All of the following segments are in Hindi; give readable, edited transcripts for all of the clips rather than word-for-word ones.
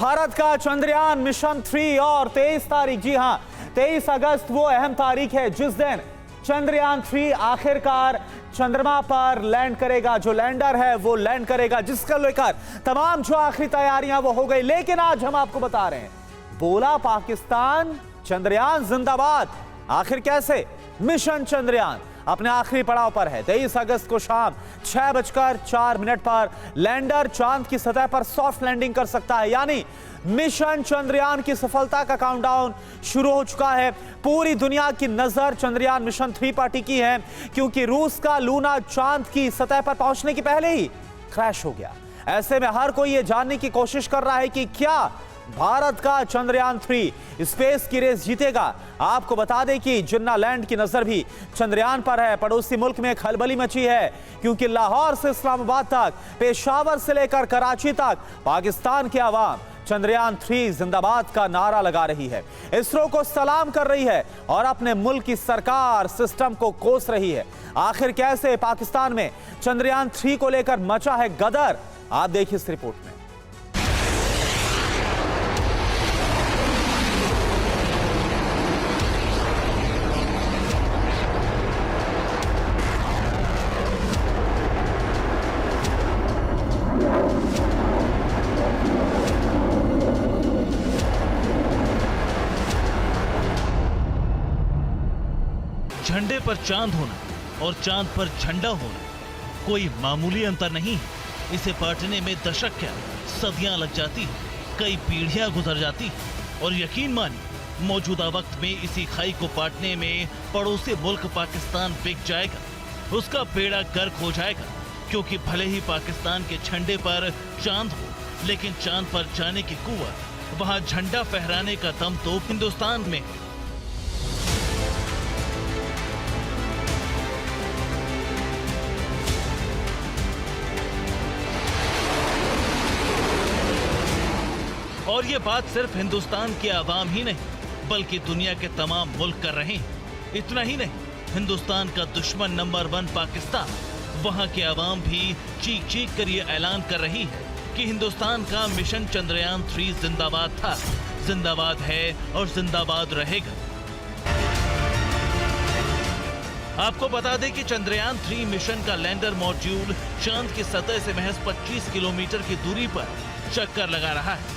भारत का चंद्रयान मिशन 3 और 23 तारीख, जी हां 23 अगस्त वो अहम तारीख है जिस दिन चंद्रयान 3 आखिरकार चंद्रमा पर लैंड करेगा। जो लैंडर है वो लैंड करेगा, जिसका लेकर तमाम जो आखिरी तैयारियां वो हो गई। लेकिन आज हम आपको बता रहे हैं, बोला पाकिस्तान चंद्रयान जिंदाबाद। आखिर कैसे? मिशन चंद्रयान अपने आखिरी पड़ाव पर है। 23 अगस्त को शाम 6:04 पर लैंडर चांद की सतह पर सॉफ्ट लैंडिंग कर सकता है, यानी मिशन चंद्रयान की सफलता का काउंटडाउन शुरू हो चुका है। पूरी दुनिया की नजर चंद्रयान मिशन 3 पर टिकी है, क्योंकि रूस का लूना चांद की सतह पर पहुंचने के पहले ही क्रैश हो गया। ऐसे में हर कोई यह जानने की कोशिश कर रहा है कि क्या भारत का चंद्रयान 3 स्पेस की रेस जीतेगा। आपको बता दें कि जिन्ना लैंड की नजर भी चंद्रयान पर है। पड़ोसी मुल्क में खलबली मची है, क्योंकि लाहौर से इस्लामाबाद तक, पेशावर से लेकर कराची तक पाकिस्तान की आवाम चंद्रयान 3 जिंदाबाद का नारा लगा रही है, इसरो को सलाम कर रही है और अपने मुल्क की सरकार सिस्टम को कोस रही है। आखिर कैसे पाकिस्तान में चंद्रयान 3 को लेकर मचा है गदर, आप देखिए इस रिपोर्ट में। झंडे पर चांद होना और चांद पर झंडा होना कोई मामूली अंतर नहीं है। इसे पाटने में दशक क्या सदियां लग जाती है, कई पीढ़ियां गुजर जाती है। और यकीन मानिए, मौजूदा वक्त में इसी खाई को पाटने में पड़ोसी मुल्क पाकिस्तान बिक जाएगा, उसका बेड़ा गर्क हो जाएगा। क्योंकि भले ही पाकिस्तान के झंडे पर चांद हो, लेकिन चांद पर जाने की कुव्वत, वहां झंडा फहराने का दम तो हिंदुस्तान में है। और ये बात सिर्फ हिंदुस्तान के आवाम ही नहीं, बल्कि दुनिया के तमाम मुल्क कर रहे हैं। इतना ही नहीं, हिंदुस्तान का दुश्मन नंबर 1 पाकिस्तान, वहां के आवाम भी चीख चीख कर ये ऐलान कर रही है कि हिंदुस्तान का मिशन चंद्रयान 3 जिंदाबाद था, जिंदाबाद है और जिंदाबाद रहेगा। आपको बता दें कि चंद्रयान 3 मिशन का लैंडर मॉड्यूल चांद की सतह से महज 25 किलोमीटर की दूरी पर चक्कर लगा रहा है।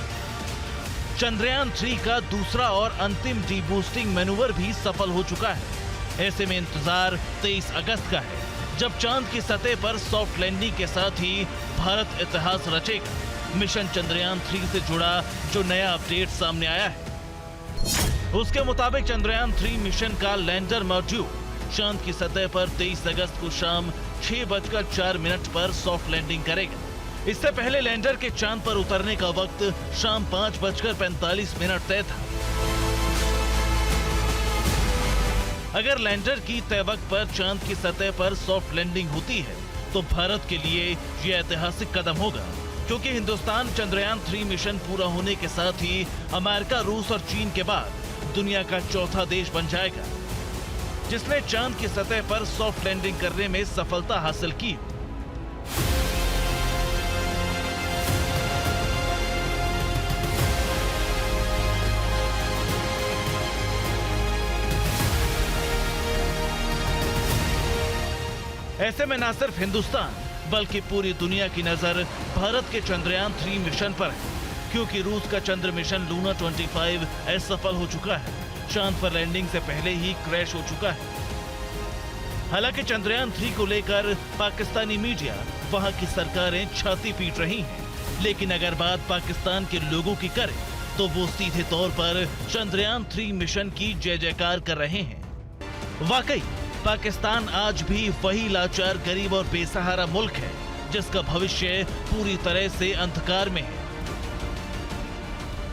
चंद्रयान 3 का दूसरा और अंतिम डीबूस्टिंग मैनूवर भी सफल हो चुका है। ऐसे में इंतजार 23 अगस्त का है, जब चांद की सतह पर सॉफ्ट लैंडिंग के साथ ही भारत इतिहास रचेगा। मिशन चंद्रयान 3 से जुड़ा जो नया अपडेट सामने आया है, उसके मुताबिक चंद्रयान 3 मिशन का लैंडर मॉड्यूल चांद की सतह पर 23 अगस्त को शाम 6:04 पर सॉफ्ट लैंडिंग करेगा। इससे पहले लैंडर के चांद पर उतरने का वक्त शाम 5:45 तय था। अगर लैंडर की तय वक्त पर चांद की सतह पर सॉफ्ट लैंडिंग होती है, तो भारत के लिए यह ऐतिहासिक कदम होगा, क्योंकि हिंदुस्तान चंद्रयान 3 मिशन पूरा होने के साथ ही अमेरिका, रूस और चीन के बाद दुनिया का चौथा देश बन जाएगा जिसने चांद की सतह पर सॉफ्ट लैंडिंग करने में सफलता हासिल की। ऐसे में न सिर्फ हिंदुस्तान बल्कि पूरी दुनिया की नजर भारत के चंद्रयान 3 मिशन पर है, क्योंकि रूस का चंद्र मिशन लूना 25 असफल हो चुका है, चांद पर लैंडिंग से पहले ही क्रैश हो चुका है। हालांकि चंद्रयान 3 को लेकर पाकिस्तानी मीडिया, वहां की सरकारें छाती पीट रही हैं, लेकिन अगर बात पाकिस्तान के लोगों की करें तो वो सीधे तौर पर चंद्रयान 3 मिशन की जय जयकार कर रहे हैं। वाकई पाकिस्तान आज भी वही लाचार, गरीब और बेसहारा मुल्क है जिसका भविष्य पूरी तरह से अंधकार में है।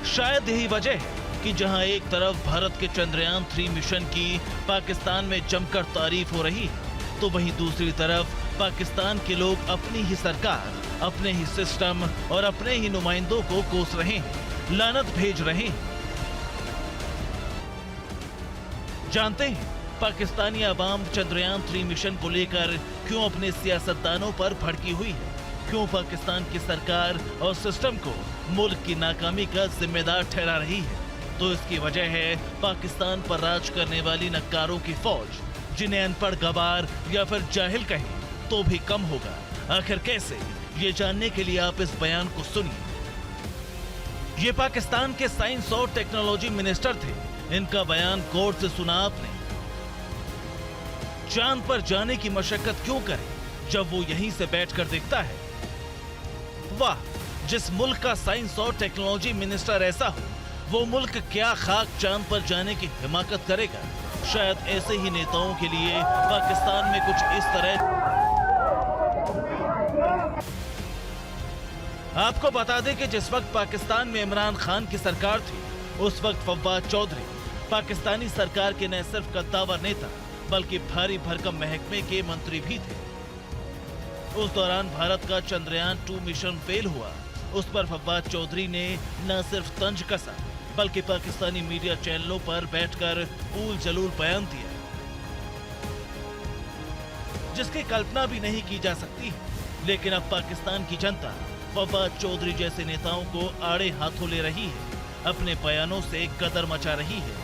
शायद यही वजह है कि जहां एक तरफ भारत के चंद्रयान 3 मिशन की पाकिस्तान में जमकर तारीफ हो रही है, तो वहीं दूसरी तरफ पाकिस्तान के लोग अपनी ही सरकार, अपने ही सिस्टम और अपने ही नुमाइंदों को कोस रहे हैं, लानत भेज रहे हैं। जानते हैं पाकिस्तानी आवाम चंद्रयान 3 मिशन को लेकर क्यों अपने सियासतदानों पर भड़की हुई है, क्यों पाकिस्तान की सरकार और सिस्टम को मुल्क की नाकामी का जिम्मेदार ठहरा रही है, तो इसकी वजह है पाकिस्तान पर राज करने वाली नक्कारों की फौज, जिन्हें अनपढ़, गवार या फिर जाहिल कहें तो भी कम होगा। आखिर कैसे, ये जानने के लिए आप इस बयान को सुनिए। ये पाकिस्तान के साइंस और टेक्नोलॉजी मिनिस्टर थे। इनका बयान गौर से सुना आपने। चांद पर जाने की मशक्कत क्यों करें जब वो यहीं से बैठकर देखता है। वाह, जिस मुल्क का साइंस और टेक्नोलॉजी मिनिस्टर ऐसा हो, वो मुल्क क्या खाक चांद पर जाने की हिमाकत करेगा। शायद ऐसे ही नेताओं के लिए पाकिस्तान में कुछ इस तरह। आपको बता दें कि जिस वक्त पाकिस्तान में इमरान खान की सरकार थी, उस वक्त फव्वाद चौधरी पाकिस्तानी सरकार के न सिर्फ कद्दावर नेता बल्कि भारी भरकम महकमे के मंत्री भी थे। उस दौरान भारत का चंद्रयान 2 मिशन फेल हुआ। उस पर फव्वाद चौधरी ने न सिर्फ तंज कसा बल्कि पाकिस्तानी मीडिया चैनलों पर बैठकर ऊल जलूल बयान दिया, जिसकी कल्पना भी नहीं की जा सकती। लेकिन अब पाकिस्तान की जनता फव्वाद चौधरी जैसे नेताओं को आड़े हाथों ले रही है, अपने बयानों से कदर मचा रही है।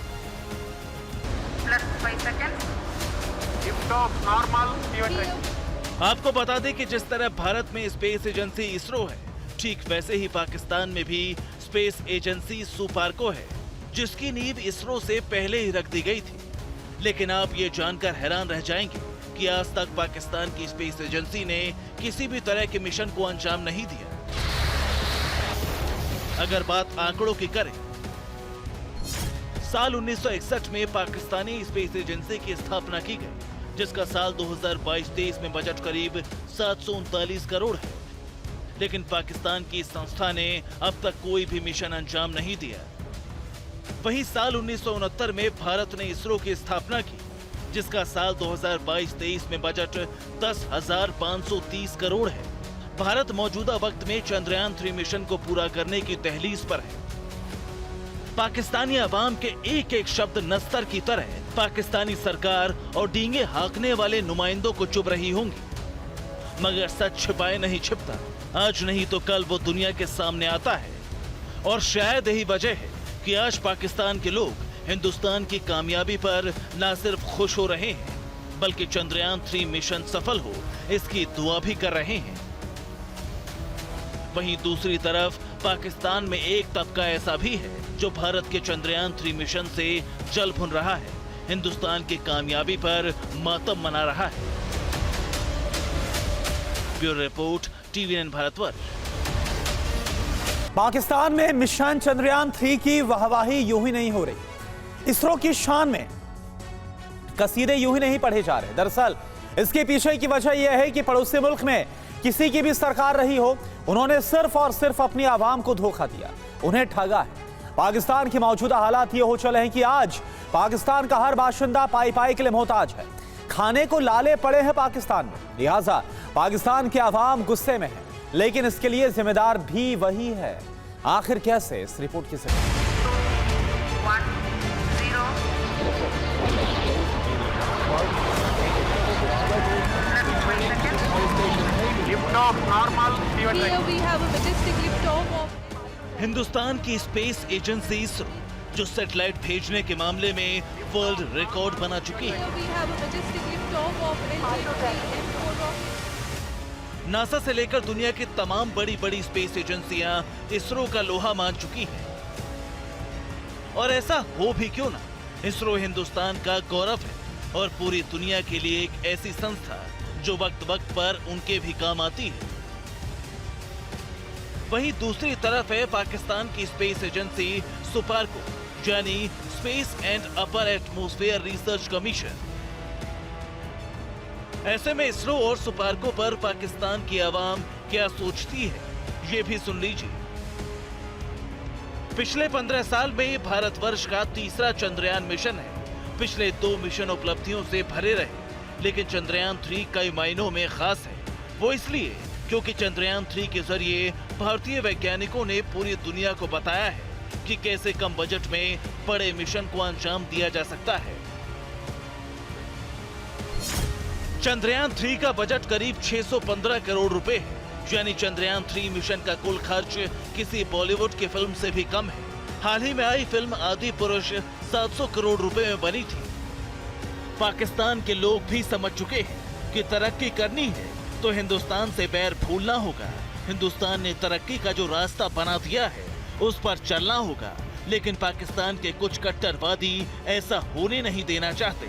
आपको बता दें कि जिस तरह भारत में स्पेस एजेंसी इसरो है, ठीक वैसे ही पाकिस्तान में भी स्पेस एजेंसी सुपार्को है, जिसकी नींव इसरो से पहले ही रख दी गई थी। लेकिन आप ये जानकर हैरान रह जाएंगे कि आज तक पाकिस्तान की स्पेस एजेंसी ने किसी भी तरह के मिशन को अंजाम नहीं दिया। अगर बात आंकड़ों की करें, साल 1961 में पाकिस्तानी स्पेस एजेंसी की स्थापना की गई, जिसका साल 2022-23 में बजट करीब 739 करोड़ है। लेकिन पाकिस्तान की इस संस्था ने अब तक कोई भी मिशन अंजाम नहीं दिया। वहीं साल 1969 में भारत ने इसरो की स्थापना की, जिसका साल 2022-23 में बजट 10,530 करोड़ है। भारत मौजूदा वक्त में चंद्रयान 3 मिशन को पूरा करने की दहलीज पर है। पाकिस्तानी अवाम के एक एक शब्द नस्तर की तरह पाकिस्तानी सरकार और डींगे हाँकने वाले नुमाइंदों को चुभ रही होंगी। मगर सच छिपाए नहीं छिपता, आज नहीं तो कल वो दुनिया के सामने आता है। और शायद यही वजह है कि आज पाकिस्तान के लोग हिंदुस्तान की कामयाबी पर न सिर्फ खुश हो रहे हैं, बल्कि चंद्रयान 3 मिशन सफल हो इसकी दुआ भी कर रहे हैं। वहीं दूसरी तरफ पाकिस्तान में एक तबका ऐसा भी है जो भारत के चंद्रयान 3 मिशन से जल भुन रहा है, हिंदुस्तान की कामयाबी पर मातम मना रहा है। Bureau report, TVN Bharatvarsh. Pakistan में मिशन चंद्रयान 3 की वाहवाही यूं ही नहीं हो रही, इसरो की शान में कसीदे यूं ही नहीं पढ़े जा रहे। दरअसल इसके पीछे की वजह यह है कि पड़ोसी मुल्क में किसी की भी सरकार रही हो, उन्होंने सिर्फ और सिर्फ अपनी आवाम को धोखा दिया, उन्हें ठगा है। पाकिस्तान के मौजूदा हालात ये हो चले हैं कि आज पाकिस्तान का हर बाशिंदा पाई पाई के लिए मोहताज है। खाने को लाले पड़े हैं पाकिस्तान में, लिहाजा पाकिस्तान के आवाम गुस्से में है, लेकिन इसके लिए जिम्मेदार भी वही है। आखिर कैसे, इस रिपोर्ट की से हिंदुस्तान की स्पेस एजेंसी इसरो, जो सैटेलाइट भेजने के मामले में वर्ल्ड रिकॉर्ड बना चुकी है। नासा से लेकर दुनिया की तमाम बड़ी बड़ी स्पेस एजेंसियां इसरो का लोहा मान चुकी हैं। और ऐसा हो भी क्यों ना, इसरो हिंदुस्तान का गौरव है और पूरी दुनिया के लिए एक ऐसी संस्था जो वक्त वक्त पर उनके भी काम आती है। वहीं दूसरी तरफ है पाकिस्तान की स्पेस एजेंसी सुपार्को, यानी space and upper atmosphere research commission. ऐसे में इसरो और सुपार्को पर पाकिस्तान की आवाम क्या सोचती है, ये भी सुन लीजिए। पिछले 15 साल में भारतवर्ष का तीसरा चंद्रयान मिशन है। पिछले 2 मिशन उपलब्धियों से भरे रहे, लेकिन चंद्रयान 3 कई मायनों में खास है। वो इसलिए क्योंकि चंद्रयान 3 के जरिए भारतीय वैज्ञानिकों ने पूरी दुनिया को बताया है कि कैसे कम बजट में बड़े मिशन को अंजाम दिया जा सकता है। चंद्रयान 3 का बजट करीब 615 करोड़ रुपए है। यानी चंद्रयान 3 मिशन का कुल खर्च किसी बॉलीवुड की फिल्म से भी कम है। हाल ही में आई फिल्म आदि पुरुष 700 करोड़ रुपए में बनी थी। पाकिस्तान के लोग भी समझ चुके हैं कि तरक्की करनी है तो हिंदुस्तान से बैर भूलना होगा। हिंदुस्तान ने तरक्की का जो रास्ता बना दिया है उस पर चलना होगा, लेकिन पाकिस्तान के कुछ कट्टरवादी ऐसा होने नहीं देना चाहते।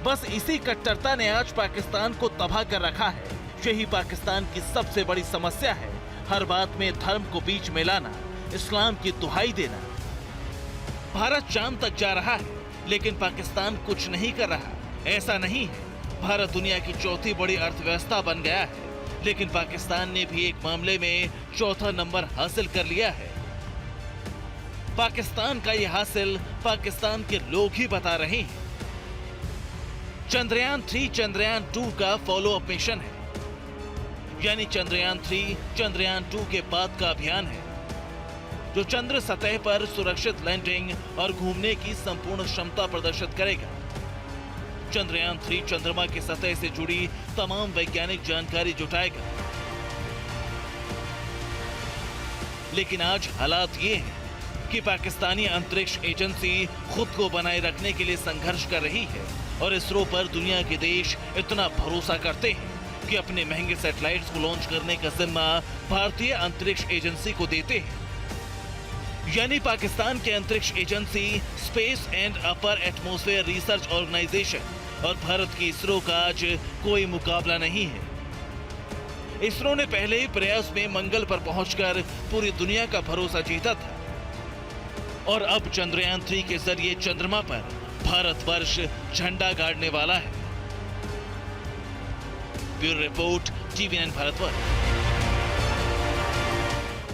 बस इसी कट्टरता ने आज पाकिस्तान को तबाह कर रखा है। यही पाकिस्तान की सबसे बड़ी समस्या है, हर बात में धर्म को बीच में लाना, इस्लाम की दुहाई देना। भारत चांद तक जा रहा है लेकिन पाकिस्तान कुछ नहीं कर रहा। ऐसा नहीं है, भारत दुनिया की चौथी बड़ी अर्थव्यवस्था बन गया है लेकिन पाकिस्तान ने भी एक मामले में चौथा नंबर हासिल कर लिया है। पाकिस्तान का यह हासिल पाकिस्तान के लोग ही बता रहे हैं। चंद्रयान 3 चंद्रयान 2 का फॉलो अप मिशन है, यानी चंद्रयान 3 चंद्रयान 2 के बाद का अभियान है जो चंद्र सतह पर सुरक्षित लैंडिंग और घूमने की संपूर्ण क्षमता प्रदर्शित करेगा। चंद्रयान 3 चंद्रमा की सतह से जुड़ी तमाम वैज्ञानिक जानकारी जुटाएगा। लेकिन आज हालात ये हैं कि पाकिस्तानी अंतरिक्ष एजेंसी खुद को बनाए रखने के लिए संघर्ष कर रही है और इसरो पर दुनिया के देश इतना भरोसा करते हैं कि अपने महंगे सैटेलाइट्स को लॉन्च करने का जिम्मा भारतीय अंतरिक्ष एजेंसी को देते हैं। यानी पाकिस्तान के अंतरिक्ष agency space and upper atmosphere research organization और भारत की इसरो का आज कोई मुकाबला नहीं है। इसरो ने पहले ही प्रयास में मंगल पर पहुंचकर पूरी दुनिया का भरोसा जीता था और अब चंद्रयान 3 के जरिए चंद्रमा पर भारतवर्ष झंडा गाड़ने वाला है। Bureau report, TV9 Bharatvarsh.